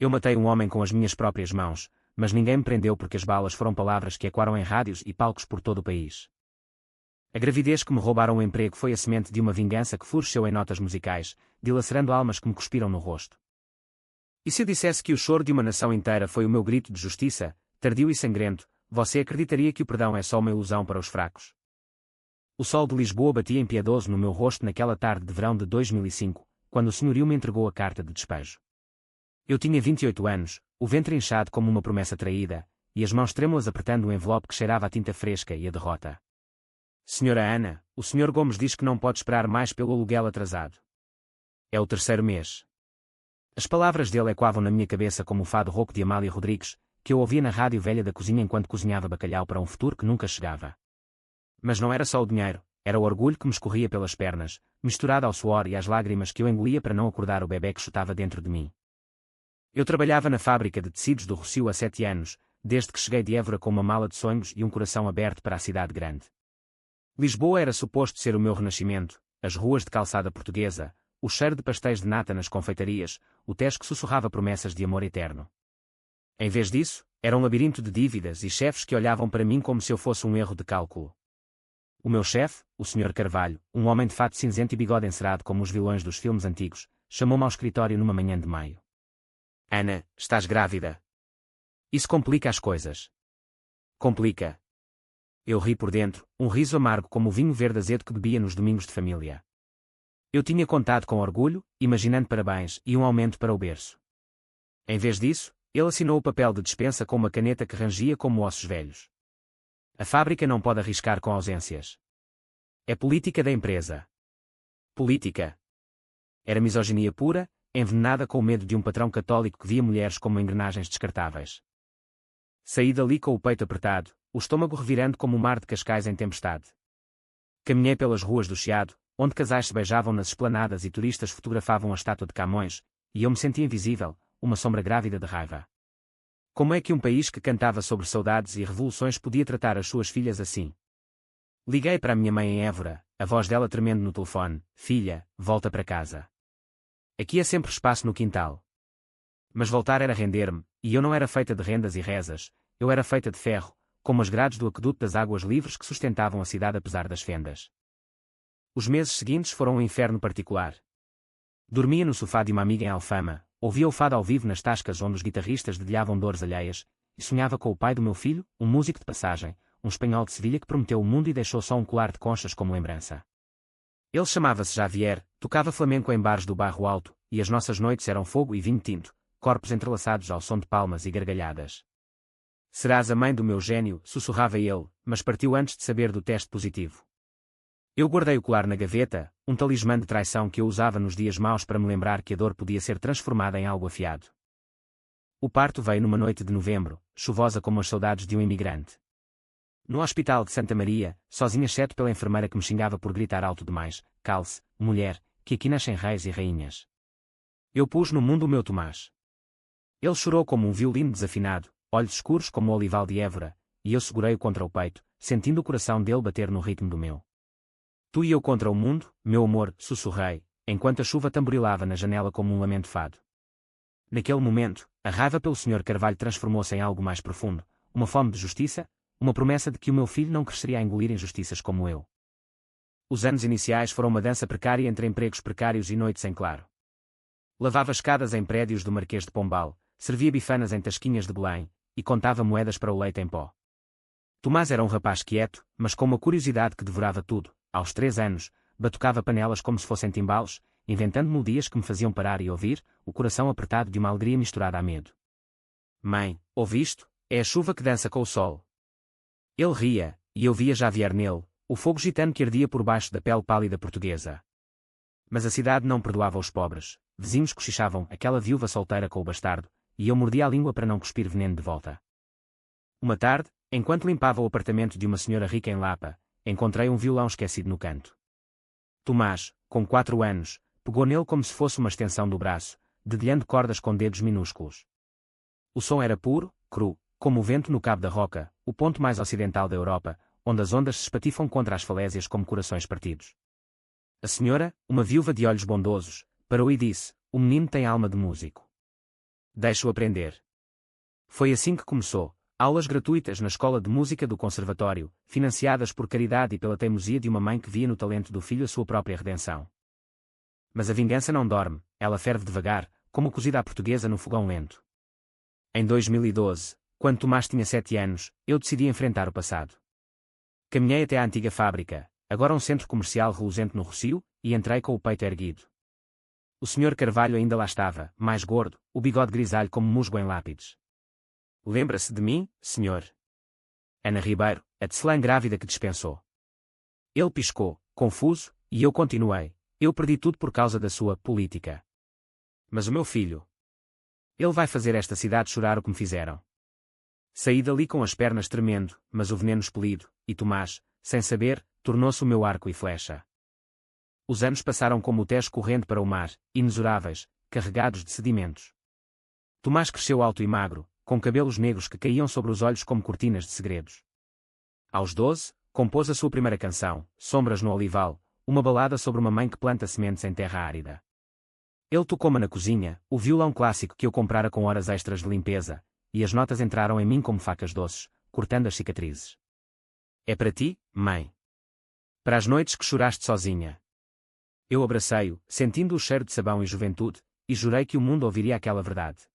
Eu matei um homem com as minhas próprias mãos, mas ninguém me prendeu porque as balas foram palavras que ecoaram em rádios e palcos por todo o país. A gravidez que me roubaram o emprego foi a semente de uma vingança que floresceu em notas musicais, dilacerando almas que me cuspiram no rosto. E se eu dissesse que o choro de uma nação inteira foi o meu grito de justiça, tardio e sangrento, você acreditaria que o perdão é só uma ilusão para os fracos? O sol de Lisboa batia impiedoso no meu rosto naquela tarde de verão de 2005, quando o senhorio me entregou a carta de despejo. Eu tinha 28 anos, o ventre inchado como uma promessa traída, e as mãos trêmulas apertando o envelope que cheirava a tinta fresca e a derrota. Senhora Ana, o Sr. Gomes diz que não pode esperar mais pelo aluguel atrasado. É o terceiro mês. As palavras dele ecoavam na minha cabeça como o fado rouco de Amália Rodrigues, que eu ouvia na rádio velha da cozinha enquanto cozinhava bacalhau para um futuro que nunca chegava. Mas não era só o dinheiro, era o orgulho que me escorria pelas pernas, misturado ao suor e às lágrimas que eu engolia para não acordar o bebê que chutava dentro de mim. Eu trabalhava na fábrica de tecidos do Rossio há 7 anos, desde que cheguei de Évora com uma mala de sonhos e um coração aberto para a cidade grande. Lisboa era suposto ser o meu renascimento, as ruas de calçada portuguesa, o cheiro de pastéis de nata nas confeitarias, o tejo que sussurrava promessas de amor eterno. Em vez disso, era um labirinto de dívidas e chefes que olhavam para mim como se eu fosse um erro de cálculo. O meu chefe, o Sr. Carvalho, um homem de fato cinzento e bigode encerado como os vilões dos filmes antigos, chamou-me ao escritório numa manhã de maio. Ana, estás grávida. Isso complica as coisas. Complica. Eu ri por dentro, um riso amargo como o vinho verde azedo que bebia nos domingos de família. Eu tinha contado com orgulho, imaginando parabéns e um aumento para o berço. Em vez disso, ele assinou o papel de dispensa com uma caneta que rangia como ossos velhos. A fábrica não pode arriscar com ausências. É política da empresa. Política. Era misoginia pura, envenenada com o medo de um patrão católico que via mulheres como engrenagens descartáveis. Saí dali com o peito apertado, o estômago revirando como um mar de Cascais em tempestade. Caminhei pelas ruas do Chiado, onde casais se beijavam nas esplanadas e turistas fotografavam a estátua de Camões, e eu me sentia invisível, uma sombra grávida de raiva. Como é que um país que cantava sobre saudades e revoluções podia tratar as suas filhas assim? Liguei para a minha mãe em Évora, a voz dela tremendo no telefone: filha, volta para casa. Aqui há sempre espaço no quintal. Mas voltar era render-me, e eu não era feita de rendas e rezas, eu era feita de ferro, como as grades do aqueduto das águas livres que sustentavam a cidade apesar das fendas. Os meses seguintes foram um inferno particular. Dormia no sofá de uma amiga em Alfama, ouvia o fado ao vivo nas tascas onde os guitarristas dedilhavam dores alheias, e sonhava com o pai do meu filho, um músico de passagem, um espanhol de Sevilha que prometeu o mundo e deixou só um colar de conchas como lembrança. Ele chamava-se Javier, tocava flamenco em bares do Bairro Alto, e as nossas noites eram fogo e vinho tinto, corpos entrelaçados ao som de palmas e gargalhadas. Serás a mãe do meu gênio, sussurrava ele, mas partiu antes de saber do teste positivo. Eu guardei o colar na gaveta, um talismã de traição que eu usava nos dias maus para me lembrar que a dor podia ser transformada em algo afiado. O parto veio numa noite de novembro, chuvosa como as saudades de um imigrante. No hospital de Santa Maria, sozinha exceto pela enfermeira que me xingava por gritar alto demais: cale-se, mulher, que aqui nascem reis e rainhas. Eu pus no mundo o meu Tomás. Ele chorou como um violino desafinado, olhos escuros como o olival de Évora, e eu segurei-o contra o peito, sentindo o coração dele bater no ritmo do meu. Tu e eu contra o mundo, meu amor, sussurrei, enquanto a chuva tamborilava na janela como um lamento fado. Naquele momento, a raiva pelo Sr. Carvalho transformou-se em algo mais profundo, uma fome de justiça, uma promessa de que o meu filho não cresceria a engolir injustiças como eu. Os anos iniciais foram uma dança precária entre empregos precários e noites em claro. Lavava escadas em prédios do Marquês de Pombal, servia bifanas em tasquinhas de Belém, e contava moedas para o leite em pó. Tomás era um rapaz quieto, mas com uma curiosidade que devorava tudo. Aos 3 anos, batucava panelas como se fossem timbalos, inventando melodias que me faziam parar e ouvir, o coração apertado de uma alegria misturada a medo. Mãe, ouve isto? É a chuva que dança com o sol. Ele ria, e eu via Javier nele, o fogo gitano que ardia por baixo da pele pálida portuguesa. Mas a cidade não perdoava os pobres, vizinhos cochichavam, aquela viúva solteira com o bastardo, e eu mordia a língua para não cuspir veneno de volta. Uma tarde, enquanto limpava o apartamento de uma senhora rica em Lapa, encontrei um violão esquecido no canto. Tomás, com 4 anos, pegou nele como se fosse uma extensão do braço, dedilhando cordas com dedos minúsculos. O som era puro, cru, como o vento no Cabo da Roca, o ponto mais ocidental da Europa, onde as ondas se espatifam contra as falésias como corações partidos. A senhora, uma viúva de olhos bondosos, parou e disse: o menino tem alma de músico. deixe-o aprender. Foi assim que começou. Aulas gratuitas na escola de música do conservatório, financiadas por caridade e pela teimosia de uma mãe que via no talento do filho a sua própria redenção. Mas a vingança não dorme, ela ferve devagar, como cozida à portuguesa no fogão lento. Em 2012, quando Tomás tinha 7 anos, eu decidi enfrentar o passado. Caminhei até à antiga fábrica, agora um centro comercial reluzente no Rossio, e entrei com o peito erguido. O Sr. Carvalho ainda lá estava, mais gordo, o bigode grisalho como musgo em lápides. Lembra-se de mim, senhor? Ana Ribeiro, a tecelã grávida que dispensou. Ele piscou, confuso, e eu continuei. Eu perdi tudo por causa da sua política. Mas o meu filho. Ele vai fazer esta cidade chorar o que me fizeram. Saí dali com as pernas tremendo, mas o veneno expelido, e Tomás, sem saber, tornou-se o meu arco e flecha. Os anos passaram como o Tejo correndo para o mar, inexoráveis, carregados de sedimentos. Tomás cresceu alto e magro, com cabelos negros que caíam sobre os olhos como cortinas de segredos. Aos 12, compôs a sua primeira canção, Sombras no Olival, uma balada sobre uma mãe que planta sementes em terra árida. Ele tocou-me na cozinha, o violão clássico que eu comprara com horas extras de limpeza, e as notas entraram em mim como facas doces, cortando as cicatrizes. É para ti, mãe. Para as noites que choraste sozinha. Eu abracei-o, sentindo o cheiro de sabão e juventude, e jurei que o mundo ouviria aquela verdade.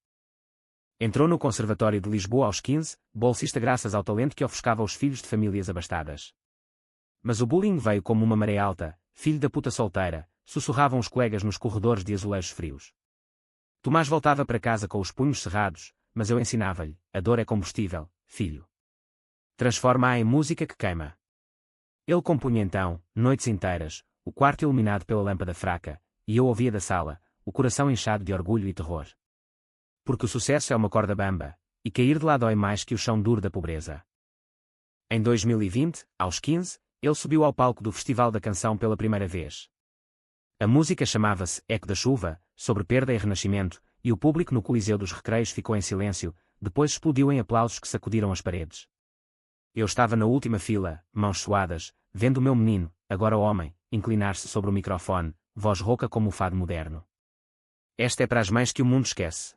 Entrou no Conservatório de Lisboa aos 15, bolsista graças ao talento que ofuscava os filhos de famílias abastadas. Mas o bullying veio como uma maré alta, filho da puta solteira, sussurravam os colegas nos corredores de azulejos frios. Tomás voltava para casa com os punhos cerrados, mas eu ensinava-lhe, a dor é combustível, filho. Transforma-a em música que queima. Ele compunha então, noites inteiras, o quarto iluminado pela lâmpada fraca, e eu ouvia da sala, o coração inchado de orgulho e terror. Porque o sucesso é uma corda bamba, e cair de lá dói mais que o chão duro da pobreza. Em 2020, aos 15, ele subiu ao palco do Festival da Canção pela primeira vez. A música chamava-se Eco da Chuva, sobre perda e renascimento, e o público no Coliseu dos Recreios ficou em silêncio, depois explodiu em aplausos que sacudiram as paredes. Eu estava na última fila, mãos suadas, vendo o meu menino, agora homem, inclinar-se sobre o microfone, voz rouca como o fado moderno. Esta é para as mães que o mundo esquece.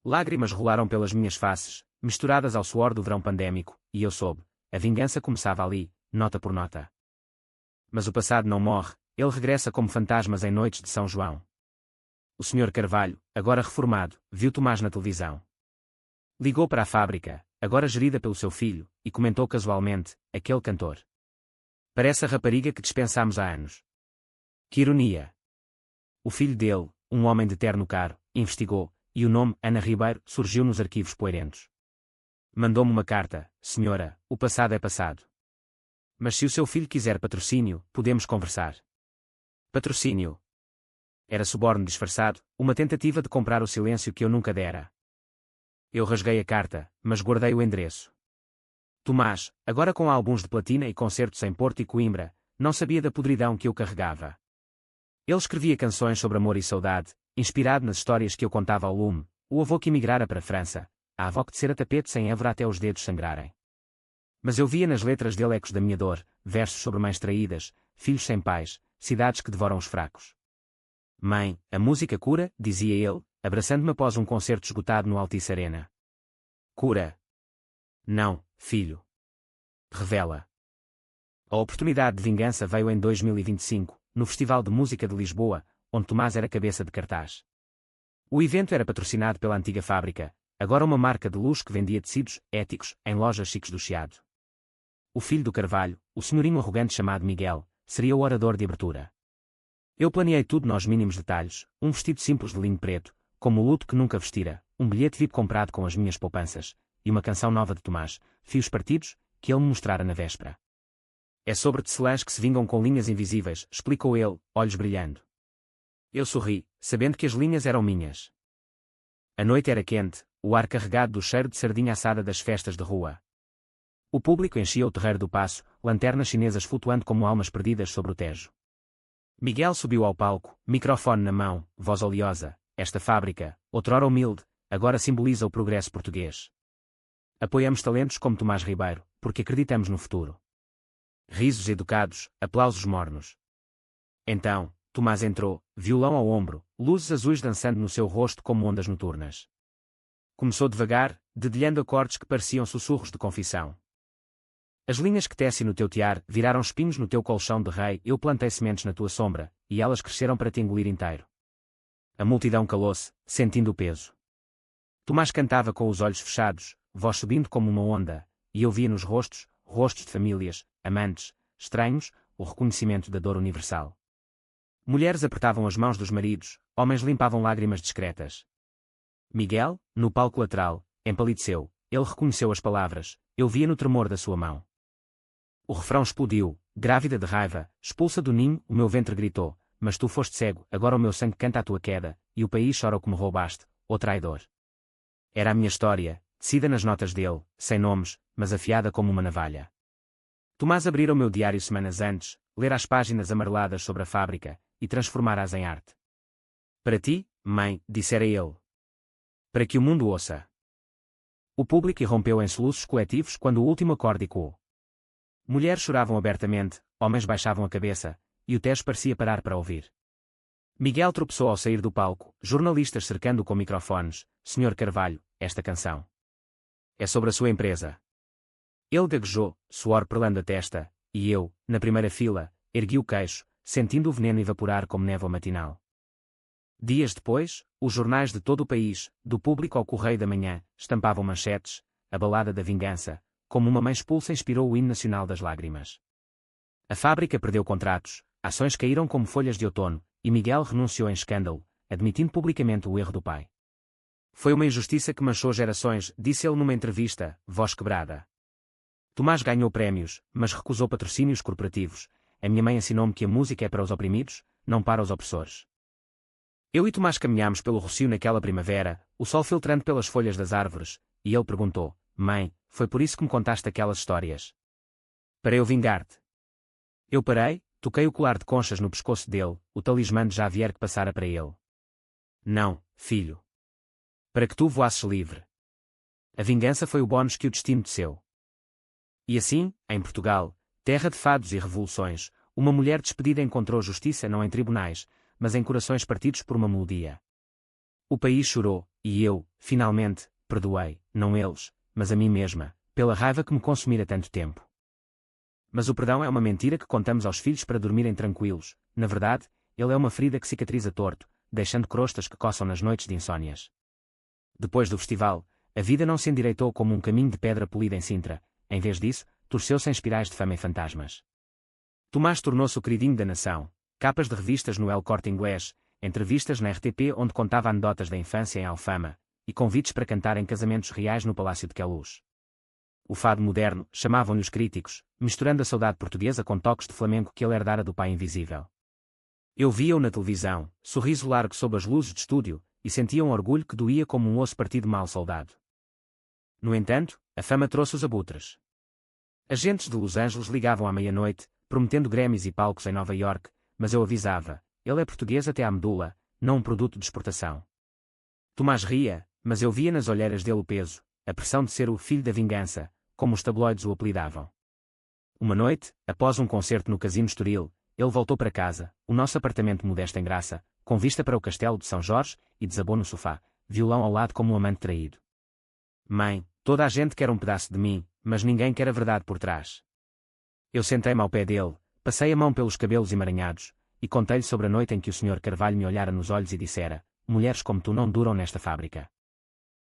Lágrimas rolaram pelas minhas faces, misturadas ao suor do verão pandémico, e eu soube, a vingança começava ali, nota por nota. Mas o passado não morre, ele regressa como fantasmas em noites de São João. O Sr. Carvalho, agora reformado, viu Tomás na televisão. Ligou para a fábrica, agora gerida pelo seu filho, e comentou casualmente, aquele cantor. Parece a rapariga que dispensámos há anos. Que ironia! O filho dele, um homem de terno caro, investigou, e o nome, Ana Ribeiro, surgiu nos arquivos poeirentos. Mandou-me uma carta, senhora, o passado é passado. Mas se o seu filho quiser patrocínio, podemos conversar. Patrocínio. Era suborno disfarçado, uma tentativa de comprar o silêncio que eu nunca dera. Eu rasguei a carta, mas guardei o endereço. Tomás, agora com álbuns de platina e concertos em Porto e Coimbra, não sabia da podridão que eu carregava. Ele escrevia canções sobre amor e saudade, inspirado nas histórias que eu contava ao lume, o avô que emigrara para a França, a avó que tecera tapete sem Évora até os dedos sangrarem. Mas eu via nas letras dele ecos da minha dor, versos sobre mães traídas, filhos sem pais, cidades que devoram os fracos. Mãe, a música cura, dizia ele, abraçando-me após um concerto esgotado no Altice Arena. Cura. Não, filho. Revela. A oportunidade de vingança veio em 2025, no Festival de Música de Lisboa, onde Tomás era cabeça de cartaz. O evento era patrocinado pela antiga fábrica, agora uma marca de luxo que vendia tecidos éticos em lojas chiques do Chiado. O filho do Carvalho, o senhorinho arrogante chamado Miguel, seria o orador de abertura. Eu planeei tudo nos mínimos detalhes, um vestido simples de linho preto, como o luto que nunca vestira, um bilhete VIP comprado com as minhas poupanças, e uma canção nova de Tomás, Fios Partidos, que ele me mostrara na véspera. É sobre tecelãs que se vingam com linhas invisíveis, explicou ele, olhos brilhando. Eu sorri, sabendo que as linhas eram minhas. A noite era quente, o ar carregado do cheiro de sardinha assada das festas de rua. O público enchia o terreiro do Paço, lanternas chinesas flutuando como almas perdidas sobre o Tejo. Miguel subiu ao palco, microfone na mão, voz oleosa. Esta fábrica, outrora humilde, agora simboliza o progresso português. Apoiamos talentos como Tomás Ribeiro, porque acreditamos no futuro. Risos educados, aplausos mornos. Então, Tomás entrou, violão ao ombro, luzes azuis dançando no seu rosto como ondas noturnas. Começou devagar, dedilhando acordes que pareciam sussurros de confissão. As linhas que tece no teu tiar viraram espinhos no teu colchão de rei. Eu plantei sementes na tua sombra, e elas cresceram para te engolir inteiro. A multidão calou-se, sentindo o peso. Tomás cantava com os olhos fechados, voz subindo como uma onda, e eu via nos rostos, rostos de famílias, amantes, estranhos, o reconhecimento da dor universal. Mulheres apertavam as mãos dos maridos, homens limpavam lágrimas discretas. Miguel, no palco lateral, empalideceu. Ele reconheceu as palavras, eu via no tremor da sua mão. O refrão explodiu, grávida de raiva, expulsa do ninho, o meu ventre gritou, mas tu foste cego, agora o meu sangue canta a tua queda, e o país chora o que me roubaste, ó traidor. Era a minha história, tecida nas notas dele, sem nomes, mas afiada como uma navalha. Tomás abrira o meu diário semanas antes, ler as páginas amareladas sobre a fábrica, e transformar-as em arte. Para ti, mãe, dissera ele. Para que o mundo ouça. O público irrompeu em soluços coletivos quando o último acorde ecoou. Mulheres choravam abertamente, homens baixavam a cabeça, e o tejo parecia parar para ouvir. Miguel tropeçou ao sair do palco, jornalistas cercando-o com microfones. Senhor Carvalho, esta canção é sobre a sua empresa. Ele gaguejou, suor perlando a testa, e eu, na primeira fila, ergui o queixo, sentindo o veneno evaporar como névoa matinal. Dias depois, os jornais de todo o país, do público ao Correio da Manhã, estampavam manchetes, a balada da vingança, como uma mãe expulsa inspirou o hino nacional das lágrimas. A fábrica perdeu contratos, ações caíram como folhas de outono, e Miguel renunciou em escândalo, admitindo publicamente o erro do pai. Foi uma injustiça que manchou gerações, disse ele numa entrevista, voz quebrada. Tomás ganhou prémios, mas recusou patrocínios corporativos. A minha mãe ensinou-me que a música é para os oprimidos, não para os opressores. Eu e Tomás caminhámos pelo rocio naquela primavera, o sol filtrando pelas folhas das árvores, e ele perguntou, mãe, foi por isso que me contaste aquelas histórias? Para eu vingar-te. Eu parei, toquei o colar de conchas no pescoço dele, o talismã de Javier que passara para ele. Não, filho. Para que tu voasses livre. A vingança foi o bónus que o destino teceu. E assim, em Portugal, terra de fados e revoluções, uma mulher despedida encontrou justiça não em tribunais, mas em corações partidos por uma melodia. O país chorou, e eu, finalmente, perdoei, não eles, mas a mim mesma, pela raiva que me consumira tanto tempo. Mas o perdão é uma mentira que contamos aos filhos para dormirem tranquilos. Na verdade, ele é uma ferida que cicatriza torto, deixando crostas que coçam nas noites de insónias. Depois do festival, a vida não se endireitou como um caminho de pedra polida em Sintra. Em vez disso, torceu-se em espirais de fama e fantasmas. Tomás tornou-se o queridinho da nação, capas de revistas no El Corte Inglés, entrevistas na RTP onde contava anedotas da infância em Alfama, e convites para cantar em casamentos reais no Palácio de Queluz. O fado moderno, chamavam-lhe os críticos, misturando a saudade portuguesa com toques de flamenco que ele herdara do pai invisível. Eu via-o na televisão, sorriso largo sob as luzes de estúdio, e sentia um orgulho que doía como um osso partido mal soldado. No entanto, a fama trouxe os abutres. Agentes de Los Angeles ligavam à meia-noite, prometendo Grammys e palcos em Nova York, mas eu avisava, ele é português até à medula, não um produto de exportação. Tomás ria, mas eu via nas olheiras dele o peso, a pressão de ser o filho da vingança, como os tabloides o apelidavam. Uma noite, após um concerto no Casino Estoril, ele voltou para casa, o nosso apartamento modesto em Graça, com vista para o castelo de São Jorge, e desabou no sofá, violão ao lado como um amante traído. Mãe, toda a gente quer um pedaço de mim, mas ninguém quer a verdade por trás. Eu sentei-me ao pé dele, passei a mão pelos cabelos emaranhados, e contei-lhe sobre a noite em que o Sr. Carvalho me olhara nos olhos e dissera, mulheres como tu não duram nesta fábrica.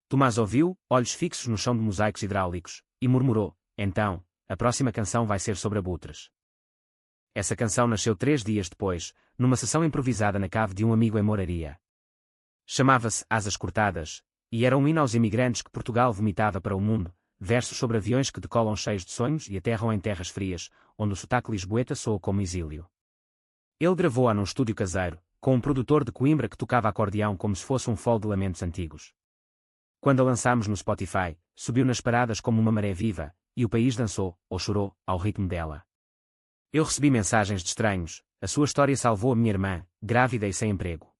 Tomás ouviu, olhos fixos no chão de mosaicos hidráulicos, e murmurou, então, a próxima canção vai ser sobre abutres. Essa canção nasceu 3 dias depois, numa sessão improvisada na cave de um amigo em Moraria. Chamava-se Asas Cortadas, e era um hino aos imigrantes que Portugal vomitava para o mundo, versos sobre aviões que decolam cheios de sonhos e aterram em terras frias, onde o sotaque lisboeta soa como exílio. Ele gravou-a num estúdio caseiro, com um produtor de Coimbra que tocava acordeão como se fosse um fole de lamentos antigos. Quando a lançámos no Spotify, subiu nas paradas como uma maré viva, e o país dançou, ou chorou, ao ritmo dela. Eu recebi mensagens de estranhos, a sua história salvou a minha irmã, grávida e sem emprego.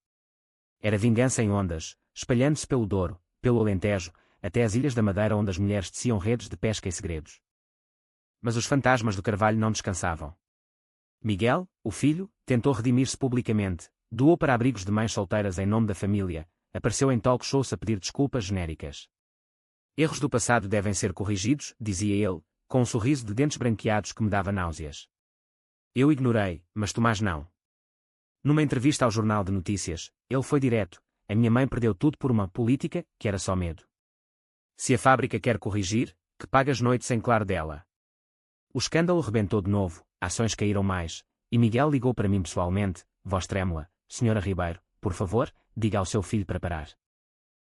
Era vingança em ondas, espalhando-se pelo Douro, pelo Alentejo, até as Ilhas da Madeira onde as mulheres teciam redes de pesca e segredos. Mas os fantasmas do Carvalho não descansavam. Miguel, o filho, tentou redimir-se publicamente, doou para abrigos de mães solteiras em nome da família, apareceu em talk shows a pedir desculpas genéricas. Erros do passado devem ser corrigidos, dizia ele, com um sorriso de dentes branqueados que me dava náuseas. Eu ignorei, mas Tomás não. Numa entrevista ao Jornal de Notícias, ele foi direto: a minha mãe perdeu tudo por uma política, que era só medo. Se a fábrica quer corrigir, que pague as noites em claro dela. O escândalo rebentou de novo, ações caíram mais, e Miguel ligou para mim pessoalmente, voz trêmula: Senhora Ribeiro, por favor, diga ao seu filho para parar.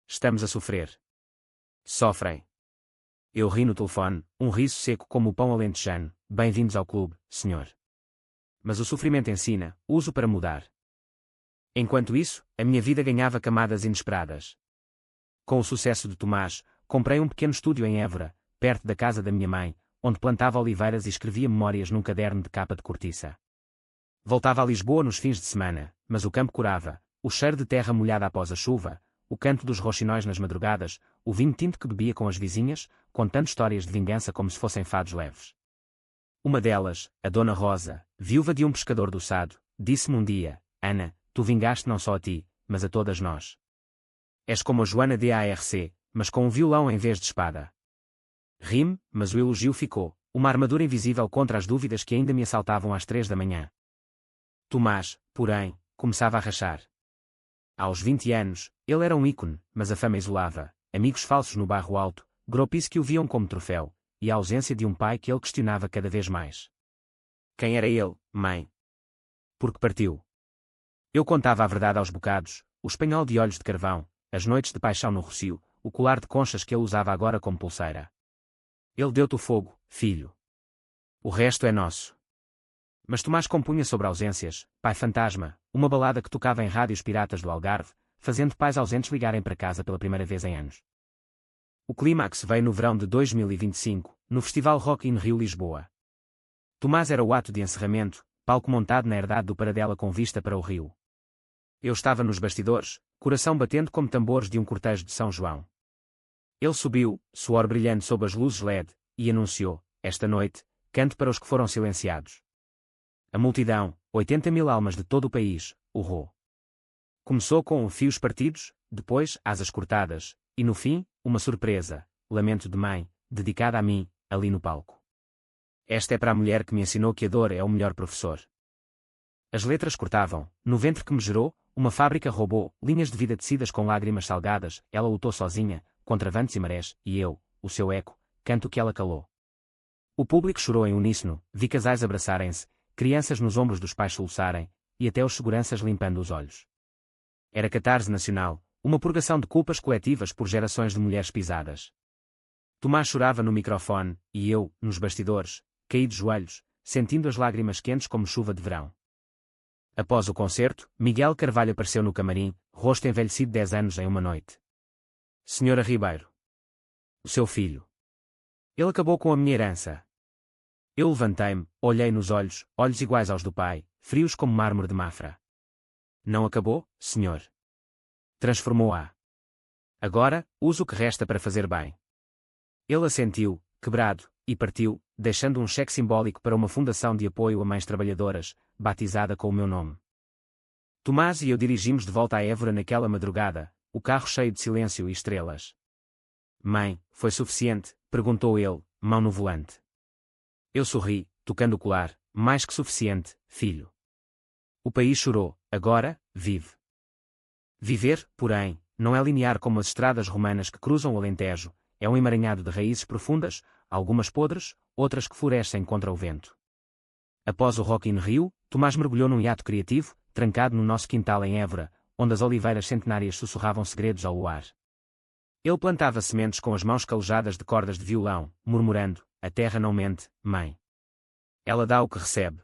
Estamos a sofrer. Sofrem. Eu ri no telefone, um riso seco como o pão alentejano: bem-vindos ao clube, senhor. Mas o sofrimento ensina, uso para mudar. Enquanto isso, a minha vida ganhava camadas inesperadas. Com o sucesso de Tomás, comprei um pequeno estúdio em Évora, perto da casa da minha mãe, onde plantava oliveiras e escrevia memórias num caderno de capa de cortiça. Voltava a Lisboa nos fins de semana, mas o campo curava, o cheiro de terra molhada após a chuva, o canto dos roxinóis nas madrugadas, o vinho tinto que bebia com as vizinhas, contando histórias de vingança como se fossem fados leves. Uma delas, a Dona Rosa, viúva de um pescador do Sado, disse-me um dia: Ana, tu vingaste não só a ti, mas a todas nós. És como a Joana d'Arc, mas com um violão em vez de espada. Ri-me, mas o elogio ficou, uma armadura invisível contra as dúvidas que ainda me assaltavam às 3 da manhã. Tomás, porém, começava a rachar. Aos 20 anos, ele era um ícone, mas a fama isolava, amigos falsos no bairro alto, gropis que o viam como troféu, e a ausência de um pai que ele questionava cada vez mais. Quem era ele, mãe? Porque partiu. Eu contava a verdade aos bocados, o espanhol de olhos de carvão, as noites de paixão no Rocio, o colar de conchas que ele usava agora como pulseira. Ele deu-te o fogo, filho. O resto é nosso. Mas Tomás compunha sobre ausências, Pai Fantasma, uma balada que tocava em rádios piratas do Algarve, fazendo pais ausentes ligarem para casa pela primeira vez em anos. O clímax veio no verão de 2025, no Festival Rock in Rio Lisboa. Tomás era o ato de encerramento, palco montado na herdade do Paradela com vista para o rio. Eu estava nos bastidores, coração batendo como tambores de um cortejo de São João. Ele subiu, suor brilhando sob as luzes LED, e anunciou: esta noite, canto para os que foram silenciados. A multidão, 80.000 almas de todo o país, urrou. Começou com fios partidos, depois asas cortadas, e no fim, uma surpresa, lamento de mãe, dedicada a mim, ali no palco. Esta é para a mulher que me ensinou que a dor é o melhor professor. As letras cortavam: no ventre que me gerou, uma fábrica roubou, linhas de vida tecidas com lágrimas salgadas, ela lutou sozinha, contra ventos e marés, e eu, o seu eco, canto que ela calou. O público chorou em uníssono, vi casais abraçarem-se, crianças nos ombros dos pais soluçarem, e até os seguranças limpando os olhos. Era catarse nacional, uma purgação de culpas coletivas por gerações de mulheres pisadas. Tomás chorava no microfone, e eu, nos bastidores, caí de joelhos, sentindo as lágrimas quentes como chuva de verão. Após o concerto, Miguel Carvalho apareceu no camarim, rosto envelhecido 10 anos em uma noite. Senhora Ribeiro. O seu filho. Ele acabou com a minha herança. Eu levantei-me, olhei nos olhos, olhos iguais aos do pai, frios como mármore de Mafra. Não acabou, senhor. Transformou-a. Agora, uso o que resta para fazer bem. Ele assentiu, quebrado, e partiu, deixando um cheque simbólico para uma fundação de apoio a mães trabalhadoras, batizada com o meu nome. Tomás e eu dirigimos de volta a Évora naquela madrugada, o carro cheio de silêncio e estrelas. Mãe, foi suficiente? Perguntou ele, mão no volante. Eu sorri, tocando o colar: mais que suficiente, filho. O país chorou, agora, vive. Viver, porém, não é linear como as estradas romanas que cruzam o Alentejo, é um emaranhado de raízes profundas, algumas podres, outras que florescem contra o vento. Após o Rock in Rio, Tomás mergulhou num hiato criativo, trancado no nosso quintal em Évora, onde as oliveiras centenárias sussurravam segredos ao luar. Ele plantava sementes com as mãos calejadas de cordas de violão, murmurando: a terra não mente, mãe. Ela dá o que recebe.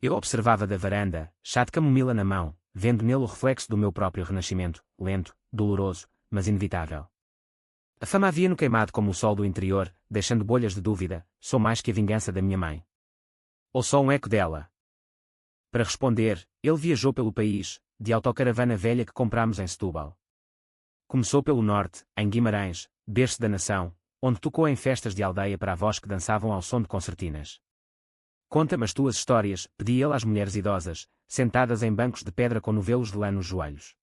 Eu observava da varanda, chá de camomila na mão, vendo nele o reflexo do meu próprio renascimento, lento, doloroso, mas inevitável. A fama havia-no queimado como o sol do interior, deixando bolhas de dúvida: sou mais que a vingança da minha mãe? Ou só um eco dela? Para responder, ele viajou pelo país, de autocaravana velha que comprámos em Setúbal. Começou pelo norte, em Guimarães, berço da nação, onde tocou em festas de aldeia para avós que dançavam ao som de concertinas. Conta-me as tuas histórias, pedi ele às mulheres idosas, sentadas em bancos de pedra com novelos de lã nos joelhos.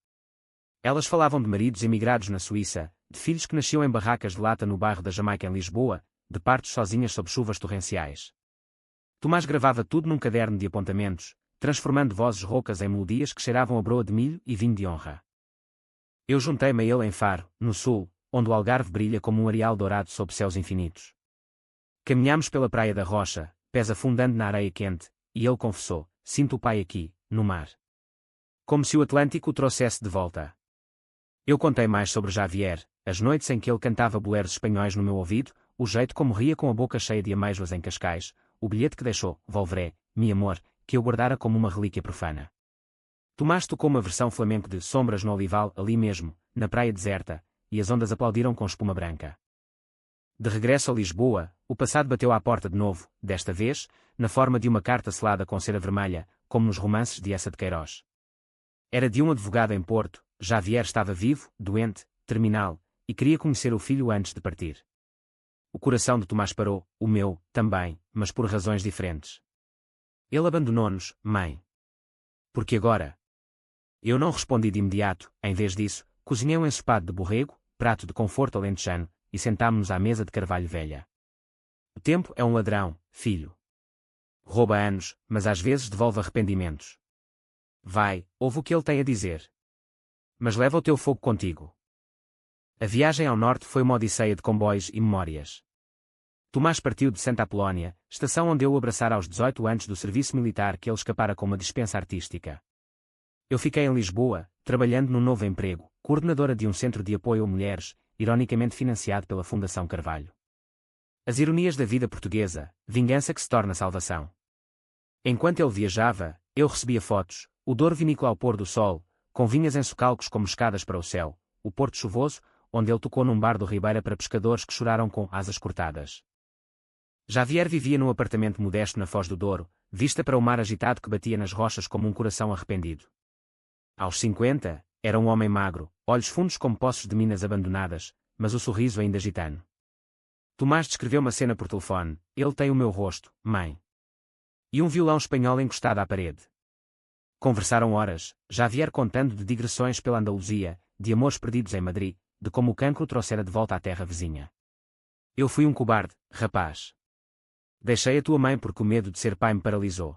Elas falavam de maridos emigrados na Suíça, de filhos que nasciam em barracas de lata no bairro da Jamaica em Lisboa, de partos sozinhas sob chuvas torrenciais. Tomás gravava tudo num caderno de apontamentos, transformando vozes roucas em melodias que cheiravam a broa de milho e vinho de honra. Eu juntei-me a ele em Faro, no sul, onde o Algarve brilha como um areal dourado sob céus infinitos. Caminhámos pela praia da Rocha, pés afundando na areia quente, e ele confessou: sinto o pai aqui, no mar. Como se o Atlântico o trouxesse de volta. Eu contei mais sobre Javier, as noites em que ele cantava boleros espanhóis no meu ouvido, o jeito como ria com a boca cheia de amêijoas em Cascais, o bilhete que deixou, Volveré, mi amor, que eu guardara como uma relíquia profana. Tomás tocou uma versão flamenco de Sombras no Olival ali mesmo, na praia deserta, e as ondas aplaudiram com espuma branca. De regresso a Lisboa, o passado bateu à porta de novo, desta vez, na forma de uma carta selada com cera vermelha, como nos romances de Eça de Queiroz. Era de um advogado em Porto. Javier estava vivo, doente, terminal, e queria conhecer o filho antes de partir. O coração de Tomás parou, o meu, também, mas por razões diferentes. Ele abandonou-nos, mãe. Porque agora? Eu não respondi de imediato, em vez disso, cozinhei um ensopado de borrego, prato de conforto alentejano, e sentámo-nos à mesa de carvalho velha. O tempo é um ladrão, filho. Rouba anos, mas às vezes devolve arrependimentos. Vai, ouve o que ele tem a dizer. Mas leva o teu fogo contigo. A viagem ao norte foi uma odisseia de comboios e memórias. Tomás partiu de Santa Apolónia, estação onde eu o abraçara aos 18 anos do serviço militar que ele escapara com uma dispensa artística. Eu fiquei em Lisboa, trabalhando num novo emprego, coordenadora de um centro de apoio a mulheres, ironicamente financiado pela Fundação Carvalho. As ironias da vida portuguesa, vingança que se torna salvação. Enquanto ele viajava, eu recebia fotos, o Douro vinícola ao pôr do sol, com vinhas em socalcos como escadas para o céu, o Porto chuvoso, onde ele tocou num bar do Ribeira para pescadores que choraram com asas cortadas. Javier vivia num apartamento modesto na Foz do Douro, vista para o mar agitado que batia nas rochas como um coração arrependido. Aos 50, era um homem magro, olhos fundos como poços de minas abandonadas, mas o sorriso ainda gitano. Tomás descreveu uma cena por telefone: ele tem o meu rosto, mãe. E um violão espanhol encostado à parede. Conversaram horas, Javier contando de digressões pela Andaluzia, de amores perdidos em Madrid, de como o cancro o trouxera de volta à terra vizinha. Eu fui um cobarde, rapaz. Deixei a tua mãe porque o medo de ser pai me paralisou.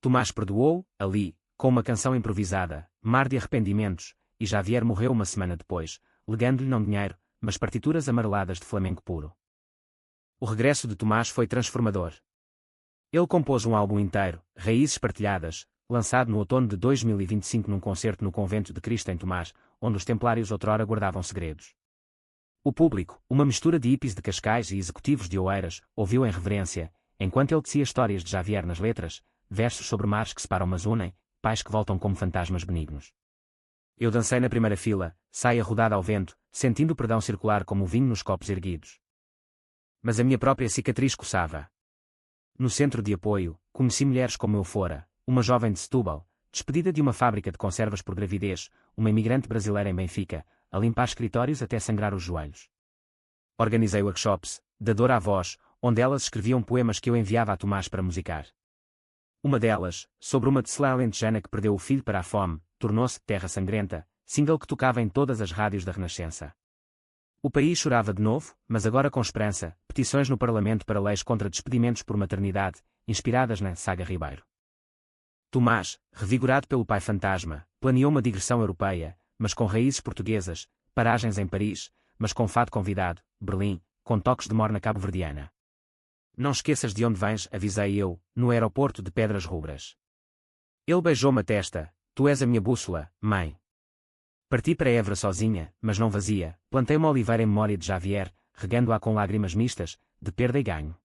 Tomás perdoou, ali, com uma canção improvisada, Mar de Arrependimentos, e Javier morreu uma semana depois, legando-lhe não dinheiro, mas partituras amareladas de flamenco puro. O regresso de Tomás foi transformador. Ele compôs um álbum inteiro, Raízes Partilhadas, lançado no outono de 2025 num concerto no Convento de Cristo em Tomás, onde os templários outrora guardavam segredos. O público, uma mistura de hippies de Cascais e executivos de Oeiras, ouviu em reverência, enquanto ele tecia histórias de Javier nas letras, versos sobre mares que separam mas unem, pais que voltam como fantasmas benignos. Eu dancei na primeira fila, saia rodada ao vento, sentindo o perdão circular como o vinho nos copos erguidos. Mas a minha própria cicatriz coçava. No centro de apoio, conheci mulheres como eu fora, uma jovem de Setúbal, despedida de uma fábrica de conservas por gravidez, uma imigrante brasileira em Benfica, a limpar escritórios até sangrar os joelhos. Organizei workshops, da dor à voz, onde elas escreviam poemas que eu enviava a Tomás para musicar. Uma delas, sobre uma tecelã alentejana que perdeu o filho para a fome, tornou-se Terra Sangrenta, single que tocava em todas as rádios da Renascença. O país chorava de novo, mas agora com esperança, petições no Parlamento para leis contra despedimentos por maternidade, inspiradas na Saga Ribeiro. Tomás, revigorado pelo pai fantasma, planeou uma digressão europeia, mas com raízes portuguesas, paragens em Paris, mas com fado convidado, Berlim, com toques de morna cabo-verdiana. Não esqueças de onde vens, avisei eu, no aeroporto de Pedras Rubras. Ele beijou-me a testa: tu és a minha bússola, mãe. Parti para Évora sozinha, mas não vazia, plantei uma oliveira em memória de Javier, regando-a com lágrimas mistas, de perda e ganho.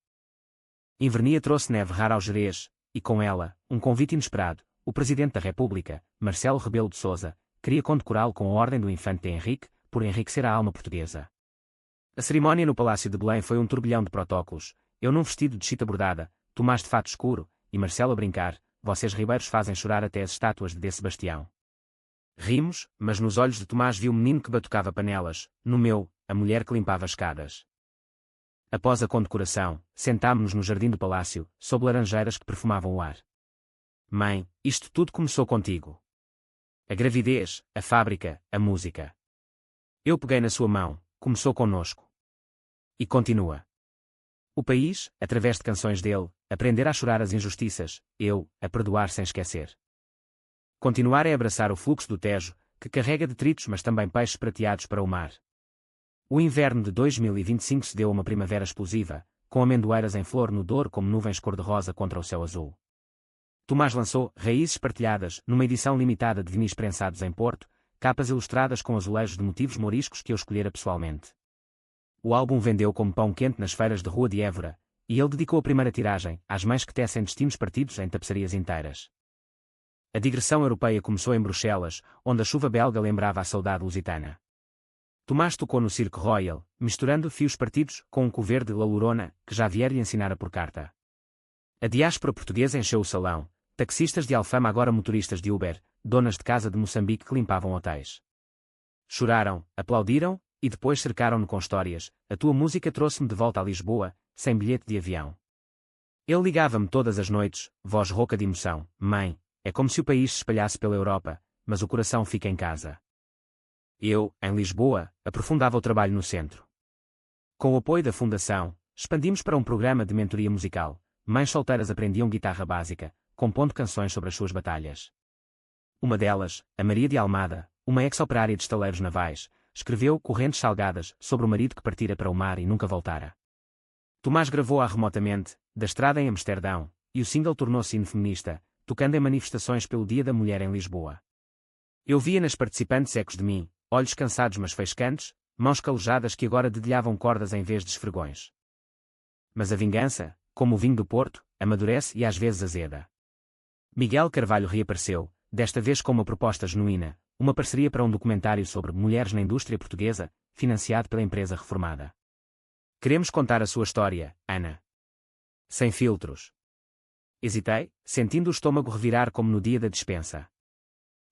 Invernia trouxe neve rara ao Gerês, e com ela, um convite inesperado. O Presidente da República, Marcelo Rebelo de Sousa, queria condecorá-lo com a Ordem do Infante Henrique, por enriquecer a alma portuguesa. A cerimónia no Palácio de Belém foi um turbilhão de protócolos, eu num vestido de chita bordada, Tomás de fato escuro, e Marcelo a brincar: vocês ribeiros fazem chorar até as estátuas de Sebastião. Rimos, mas nos olhos de Tomás vi o menino que batucava panelas, no meu, a mulher que limpava escadas. Após a condecoração, sentámo-nos no jardim do palácio, sob laranjeiras que perfumavam o ar. Mãe, isto tudo começou contigo. A gravidez, a fábrica, a música. Eu peguei na sua mão, começou conosco. E continua. O país, através de canções dele, aprender a chorar as injustiças, eu, a perdoar sem esquecer. Continuar é abraçar o fluxo do Tejo, que carrega detritos mas também peixes prateados para o mar. O inverno de 2025 se deu a uma primavera explosiva, com amendoeiras em flor no Douro como nuvens cor-de-rosa contra o céu azul. Tomás lançou Raízes Partilhadas numa edição limitada de vinis prensados em Porto, capas ilustradas com azulejos de motivos moriscos que eu escolhera pessoalmente. O álbum vendeu como pão quente nas feiras de rua de Évora, e ele dedicou a primeira tiragem às mães que tecem destinos partidos em tapeçarias inteiras. A digressão europeia começou em Bruxelas, onde a chuva belga lembrava a saudade lusitana. Tomás tocou no Cirque Royal, misturando fios partidos com um cover de La Llorona, que Javier lhe ensinara por carta. A diáspora portuguesa encheu o salão, taxistas de Alfama agora motoristas de Uber, donas de casa de Moçambique que limpavam hotéis. Choraram, aplaudiram, e depois cercaram-no com histórias. A tua música trouxe-me de volta a Lisboa, sem bilhete de avião. Ele ligava-me todas as noites, voz rouca de emoção. Mãe, é como se o país se espalhasse pela Europa, mas o coração fica em casa. Eu, em Lisboa, aprofundava o trabalho no centro. Com o apoio da Fundação, expandimos para um programa de mentoria musical. Mães solteiras aprendiam guitarra básica, compondo canções sobre as suas batalhas. Uma delas, a Maria de Almada, uma ex-operária de estaleiros navais, escreveu Correntes Salgadas sobre o marido que partira para o mar e nunca voltara. Tomás gravou-a remotamente, da estrada em Amsterdão, e o single tornou-se hino feminista, tocando em manifestações pelo Dia da Mulher em Lisboa. Eu via nas participantes ecos de mim, olhos cansados mas faiscantes, mãos calejadas que agora dedilhavam cordas em vez de esfregões. Mas a vingança, como o vinho do Porto, amadurece e às vezes azeda. Miguel Carvalho reapareceu, desta vez com uma proposta genuína, uma parceria para um documentário sobre mulheres na indústria portuguesa, financiado pela empresa reformada. Queremos contar a sua história, Ana. Sem filtros. Hesitei, sentindo o estômago revirar como no dia da despensa.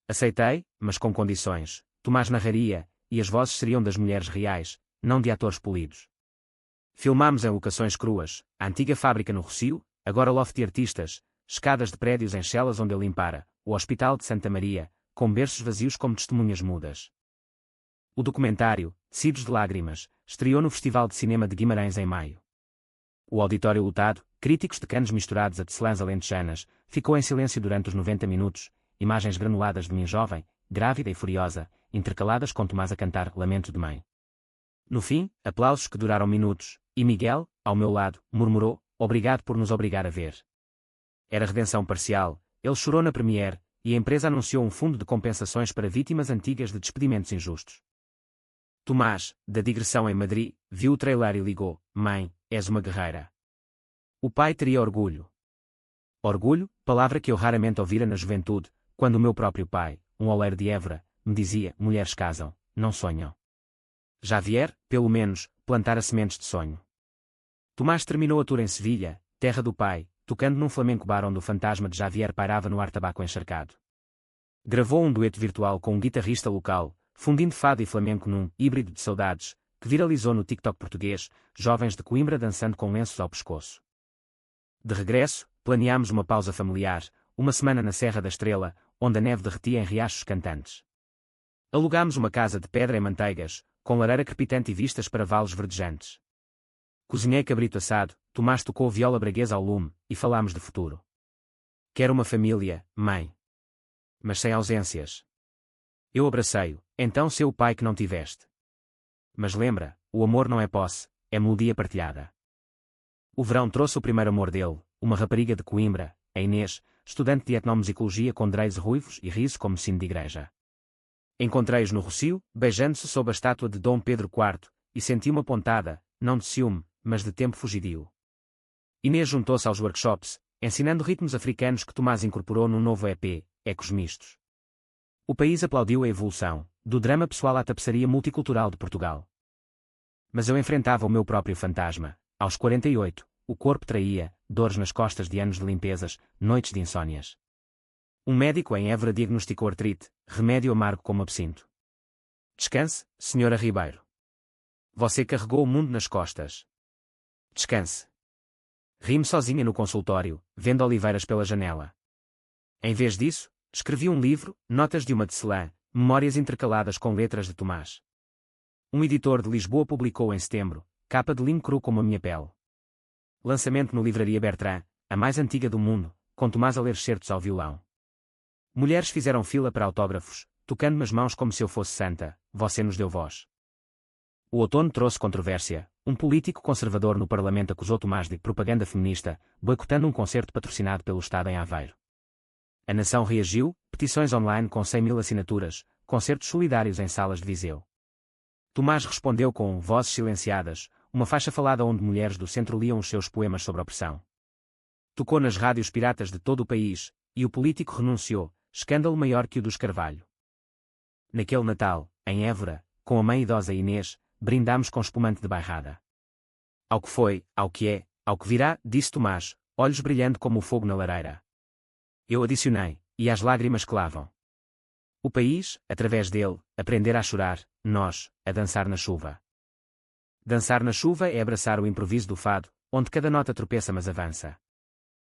Aceitei, mas com condições. Tomás narraria, e as vozes seriam das mulheres reais, não de atores polidos. Filmámos em locações cruas, a antiga fábrica no Rossio, agora loft de artistas, escadas de prédios em celas onde ele limpara, o Hospital de Santa Maria, com berços vazios como testemunhas mudas. O documentário, Tecidos de Lágrimas, estreou no Festival de Cinema de Guimarães em maio. O auditório lotado, críticos de canos misturados a tecelãs alentejanas, ficou em silêncio durante os 90 minutos, imagens granuladas de mim jovem, grávida e furiosa, intercaladas com Tomás a cantar Lamento de Mãe. No fim, aplausos que duraram minutos, e Miguel, ao meu lado, murmurou, obrigado por nos obrigar a ver. Era redenção parcial, ele chorou na premiere, e a empresa anunciou um fundo de compensações para vítimas antigas de despedimentos injustos. Tomás, da digressão em Madrid, viu o trailer e ligou, mãe, és uma guerreira. O pai teria orgulho. Orgulho, palavra que eu raramente ouvira na juventude, quando o meu próprio pai, um oleiro de Évora, me dizia, mulheres casam, não sonham. Javier, pelo menos, plantara sementes de sonho. Tomás terminou a tour em Sevilha, terra do pai, tocando num flamenco bar onde o fantasma de Javier pairava no ar tabaco encharcado. Gravou um dueto virtual com um guitarrista local, fundindo fado e flamenco num híbrido de saudades, que viralizou no TikTok português, jovens de Coimbra dançando com lenços ao pescoço. De regresso, planeámos uma pausa familiar, uma semana na Serra da Estrela, onde a neve derretia em riachos cantantes. Alugámos uma casa de pedra em Manteigas, com lareira crepitante e vistas para vales verdejantes. Cozinhei cabrito assado, Tomás tocou viola braguesa ao lume, e falámos de futuro. Quero uma família, mãe. Mas sem ausências. Eu abracei-o, então seu pai que não tiveste. Mas lembra, o amor não é posse, é melodia partilhada. O verão trouxe o primeiro amor dele, uma rapariga de Coimbra, a Inês, estudante de etnomusicologia com dreis ruivos e riso como sino de igreja. Encontrei-os no Rossio, beijando-se sob a estátua de Dom Pedro IV, e senti uma pontada, não de ciúme, mas de tempo fugidio. Inês juntou-se aos workshops, ensinando ritmos africanos que Tomás incorporou num novo EP, Ecos Mistos. O país aplaudiu a evolução, do drama pessoal à tapeçaria multicultural de Portugal. Mas eu enfrentava o meu próprio fantasma. Aos 48, o corpo traía, dores nas costas de anos de limpezas, noites de insónias. Um médico em Évora diagnosticou artrite, remédio amargo como absinto. Descanse, senhora Ribeiro. Você carregou o mundo nas costas. Descanse. Ri-me sozinha no consultório, vendo oliveiras pela janela. Em vez disso, escrevi um livro, Notas de uma tecelã, memórias intercaladas com letras de Tomás. Um editor de Lisboa publicou em setembro, capa de linho cru como a minha pele. Lançamento no Livraria Bertrand, a mais antiga do mundo, com Tomás a ler excertos ao violão. Mulheres fizeram fila para autógrafos, tocando-me as mãos como se eu fosse santa, você nos deu voz. O outono trouxe controvérsia. Um político conservador no Parlamento acusou Tomás de propaganda feminista, boicotando um concerto patrocinado pelo Estado em Aveiro. A nação reagiu, petições online com 100.000 assinaturas, concertos solidários em salas de Viseu. Tomás respondeu com Vozes Silenciadas, uma faixa falada onde mulheres do centro liam os seus poemas sobre a opressão. Tocou nas rádios piratas de todo o país, e o político renunciou, escândalo maior que o dos Carvalho. Naquele Natal, em Évora, com a mãe idosa Inês, brindámos com espumante de bairrada. Ao que foi, ao que é, ao que virá, disse Tomás, olhos brilhando como o fogo na lareira. Eu adicionei, e as lágrimas que lavam. O país, através dele, aprender a chorar, nós, a dançar na chuva. Dançar na chuva é abraçar o improviso do fado, onde cada nota tropeça mas avança.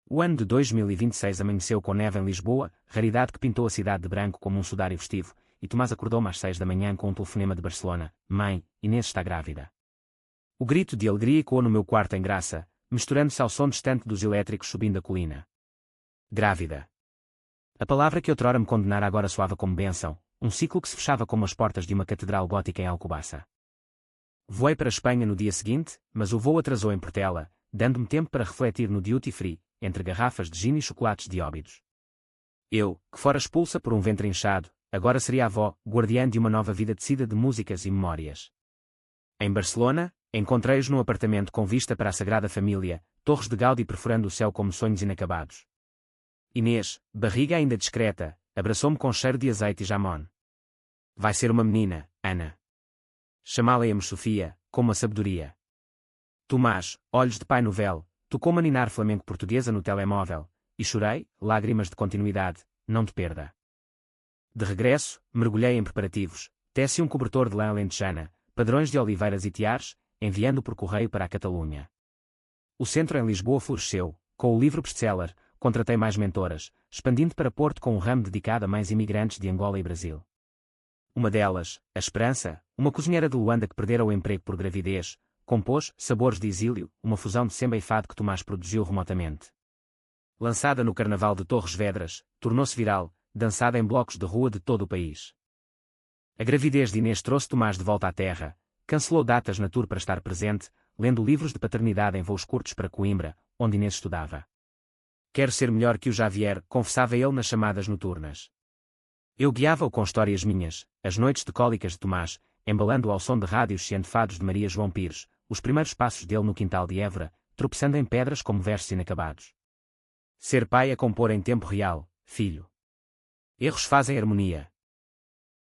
O ano de 2026 amanheceu com neve em Lisboa, raridade que pintou a cidade de branco como um sudário festivo, e Tomás acordou-me às 6 da manhã com um telefonema de Barcelona. Mãe, Inês está grávida. O grito de alegria ecoou no meu quarto em Graça, misturando-se ao som distante dos elétricos subindo a colina. Grávida. A palavra que outrora me condenara agora soava como bênção, um ciclo que se fechava como as portas de uma catedral gótica em Alcobaça. Voei para a Espanha no dia seguinte, mas o voo atrasou em Portela, dando-me tempo para refletir no duty free, entre garrafas de gin e chocolates de Óbidos. Eu, que fora expulsa por um ventre inchado, agora seria avó, guardiã de uma nova vida tecida de músicas e memórias. Em Barcelona, encontrei-os num apartamento com vista para a Sagrada Família, torres de Gaudí perfurando o céu como sonhos inacabados. Inês, barriga ainda discreta, abraçou-me com cheiro de azeite e jamón. Vai ser uma menina, Ana. Chamá-la-emos Sofia, com uma sabedoria. Tomás, olhos de pai no véu, tocou-me a ninar flamenco portuguesa no telemóvel, e chorei, lágrimas de continuidade, não te perda. De regresso, mergulhei em preparativos, tece um cobertor de lã alentejana, padrões de oliveiras e tiares, enviando por correio para a Catalunha. O centro em Lisboa floresceu, com o livro best-seller, contratei mais mentoras, expandindo para Porto com um ramo dedicado a mães imigrantes de Angola e Brasil. Uma delas, a Esperança, uma cozinheira de Luanda que perdera o emprego por gravidez, compôs Sabores de Exílio, uma fusão de samba e fado que Tomás produziu remotamente. Lançada no Carnaval de Torres Vedras, tornou-se viral, dançada em blocos de rua de todo o país. A gravidez de Inês trouxe Tomás de volta à terra, cancelou datas na tour para estar presente, lendo livros de paternidade em voos curtos para Coimbra, onde Inês estudava. Quero ser melhor que o Javier, confessava ele nas chamadas noturnas. Eu guiava-o com histórias minhas, as noites de cólicas de Tomás, embalando ao som de rádios cientefados de Maria João Pires, os primeiros passos dele no quintal de Évora, tropeçando em pedras como versos inacabados. Ser pai é compor em tempo real, filho. Erros fazem harmonia.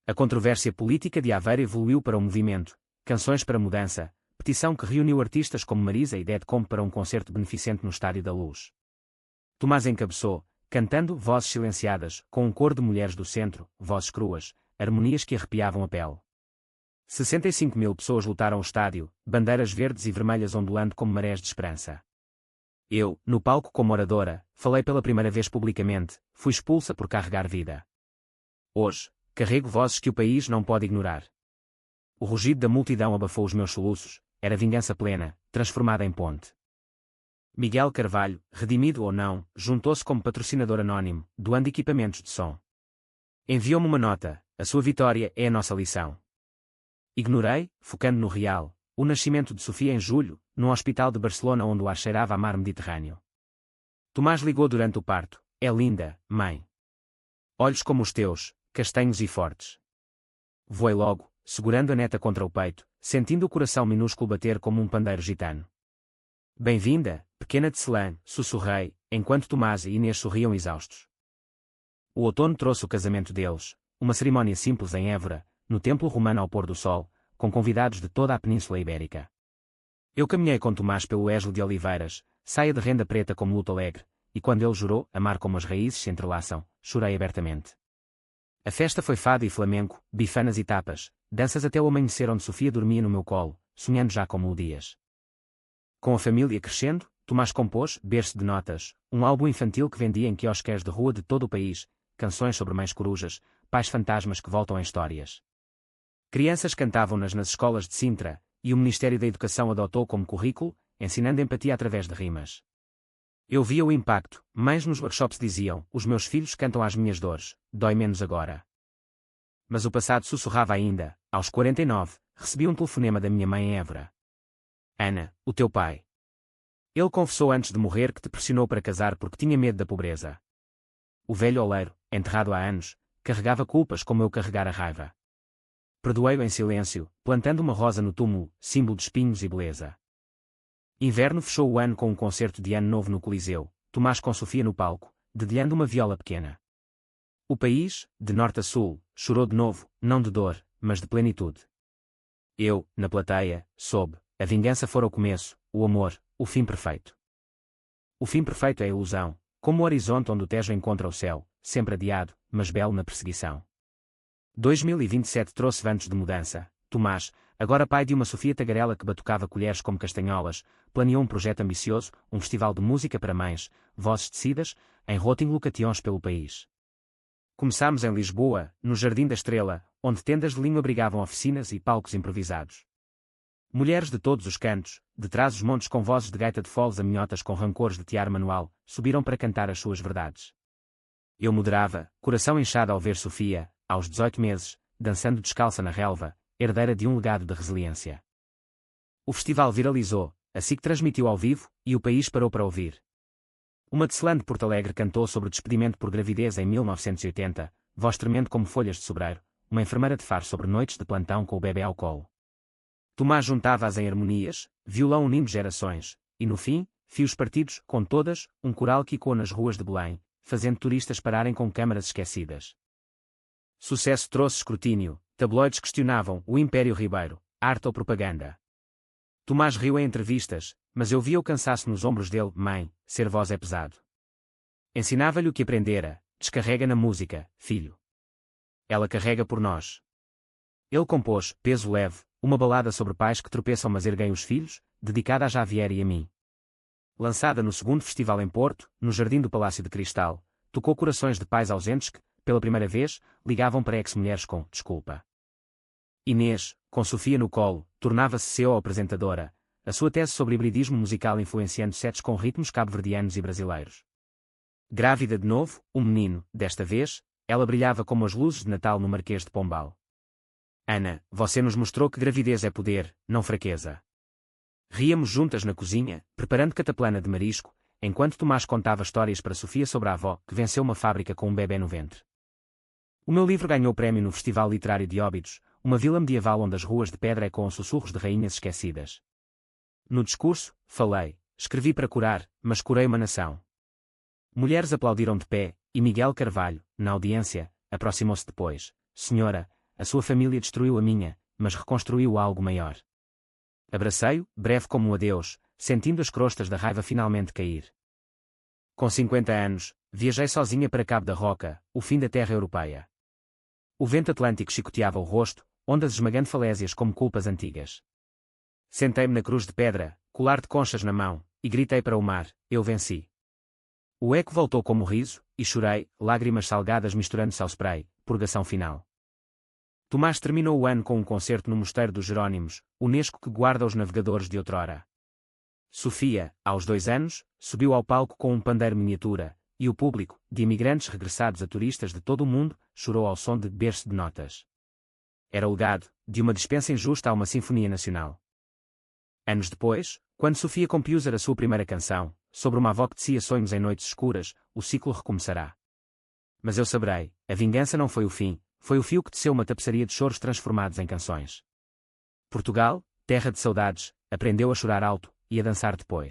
A controvérsia política de Aveiro evoluiu para um movimento, Canções para Mudança, petição que reuniu artistas como Marisa e Dead Comp para um concerto beneficente no Estádio da Luz. Tomás encabeçou, cantando Vozes Silenciadas, com um coro de mulheres do centro, vozes cruas, harmonias que arrepiavam a pele. 65.000 pessoas lotaram o estádio, bandeiras verdes e vermelhas ondulando como marés de esperança. Eu, no palco como oradora, falei pela primeira vez publicamente, fui expulsa por carregar vida. Hoje, carrego vozes que o país não pode ignorar. O rugido da multidão abafou os meus soluços, era vingança plena, transformada em ponte. Miguel Carvalho, redimido ou não, juntou-se como patrocinador anónimo, doando equipamentos de som. Enviou-me uma nota, a sua vitória é a nossa lição. Ignorei, focando no real, o nascimento de Sofia em julho, num hospital de Barcelona onde o ar cheirava a mar Mediterrâneo. Tomás ligou durante o parto, é linda, mãe. Olhos como os teus, castanhos e fortes. Voei logo, segurando a neta contra o peito, sentindo o coração minúsculo bater como um pandeiro gitano. Bem-vinda, pequena tecelã, sussurrei, enquanto Tomás e Inês sorriam exaustos. O outono trouxe o casamento deles, uma cerimónia simples em Évora, no templo romano ao pôr do sol, com convidados de toda a Península Ibérica. Eu caminhei com Tomás pelo eslo de oliveiras, saia de renda preta como luto alegre, e quando ele jurou, amar como as raízes se entrelaçam, chorei abertamente. A festa foi fado e flamenco, bifanas e tapas, danças até o amanhecer onde Sofia dormia no meu colo, sonhando já com melodias. Com a família crescendo, Tomás compôs, berço de notas, um álbum infantil que vendia em quiosques de rua de todo o país, canções sobre mães corujas, pais fantasmas que voltam em histórias. Crianças cantavam-nas nas escolas de Sintra, e o Ministério da Educação adotou como currículo, ensinando empatia através de rimas. Eu via o impacto, mães nos workshops diziam, os meus filhos cantam às minhas dores, dói menos agora. Mas o passado sussurrava ainda, aos 49, recebi um telefonema da minha mãe em Évora. Ana, o teu pai. Ele confessou antes de morrer que te pressionou para casar porque tinha medo da pobreza. O velho oleiro, enterrado há anos, carregava culpas como eu carregara raiva. Perdoei-o em silêncio, plantando uma rosa no túmulo, símbolo de espinhos e beleza. Inverno fechou o ano com um concerto de Ano Novo no Coliseu, Tomás com Sofia no palco, dedilhando uma viola pequena. O país, de norte a sul, chorou de novo, não de dor, mas de plenitude. Eu, na plateia, soube, a vingança fora o começo, o amor, o fim perfeito. O fim perfeito é a ilusão, como o horizonte onde o Tejo encontra o céu, sempre adiado, mas belo na perseguição. 2027 trouxe ventos de mudança. Tomás, agora pai de uma Sofia tagarela que batucava colheres como castanholas, planeou um projeto ambicioso, um festival de música para mães, vozes tecidas, em Rotting locations pelo país. Começámos em Lisboa, no Jardim da Estrela, onde tendas de linho abrigavam oficinas e palcos improvisados. Mulheres de todos os cantos, de trás os montes com vozes de gaita de foles a minhotas com rancores de tiar manual, subiram para cantar as suas verdades. Eu moderava, coração inchado ao ver Sofia, aos 18 meses, dançando descalça na relva, herdeira de um legado de resiliência. O festival viralizou, a SIC transmitiu ao vivo, e o país parou para ouvir. Uma tecelã de Porto Alegre cantou sobre o despedimento por gravidez em 1980, voz tremendo como folhas de sobreiro, uma enfermeira de Faro sobre noites de plantão com o bebê ao colo. Tomás juntava-as em harmonias, violão unindo gerações, e no fim, fios partidos, com todas, um coral que ecoou nas ruas de Belém, fazendo turistas pararem com câmaras esquecidas. Sucesso trouxe escrutínio, tabloides questionavam o Império Ribeiro, arte ou propaganda. Tomás riu em entrevistas, mas eu via o cansaço nos ombros dele. Mãe, ser voz é pesado. Ensinava-lhe o que aprendera, descarrega na música, filho. Ela carrega por nós. Ele compôs, Peso Leve, uma balada sobre pais que tropeçam mas erguem os filhos, dedicada a Javier e a mim. Lançada no segundo festival em Porto, no Jardim do Palácio de Cristal, tocou corações de pais ausentes que, pela primeira vez, ligavam para ex-mulheres com desculpa. Inês, com Sofia no colo, tornava-se CEO apresentadora, a sua tese sobre hibridismo musical influenciando sets com ritmos cabo-verdianos e brasileiros. Grávida de novo, um menino, desta vez, ela brilhava como as luzes de Natal no Marquês de Pombal. Ana, você nos mostrou que gravidez é poder, não fraqueza. Ríamos juntas na cozinha, preparando cataplana de marisco, enquanto Tomás contava histórias para Sofia sobre a avó, que venceu uma fábrica com um bebê no ventre. O meu livro ganhou prémio no Festival Literário de Óbidos, uma vila medieval onde as ruas de pedra ecoam sussurros de rainhas esquecidas. No discurso, falei, escrevi para curar, mas curei uma nação. Mulheres aplaudiram de pé, e Miguel Carvalho, na audiência, aproximou-se depois. Senhora, a sua família destruiu a minha, mas reconstruiu algo maior. Abracei-o, breve como um adeus, sentindo as crostas da raiva finalmente cair. Com 50 anos, viajei sozinha para Cabo da Roca, o fim da terra europeia. O vento atlântico chicoteava o rosto, ondas esmagando falésias como culpas antigas. Sentei-me na cruz de pedra, colar de conchas na mão, e gritei para o mar, eu venci. O eco voltou como riso, e chorei, lágrimas salgadas misturando-se ao spray, purgação final. Tomás terminou o ano com um concerto no Mosteiro dos Jerónimos, Unesco que guarda os navegadores de outrora. Sofia, aos 2 anos, subiu ao palco com um pandeiro miniatura, e o público, de imigrantes regressados a turistas de todo o mundo, chorou ao som de berço de notas. Era o legado, de uma dispensa injusta a uma sinfonia nacional. Anos depois, quando Sofia compuser a sua primeira canção, sobre uma avó que tecia sonhos em noites escuras, o ciclo recomeçará. Mas eu saberei, a vingança não foi o fim, foi o fio que teceu uma tapeçaria de choros transformados em canções. Portugal, terra de saudades, aprendeu a chorar alto, e a dançar depois.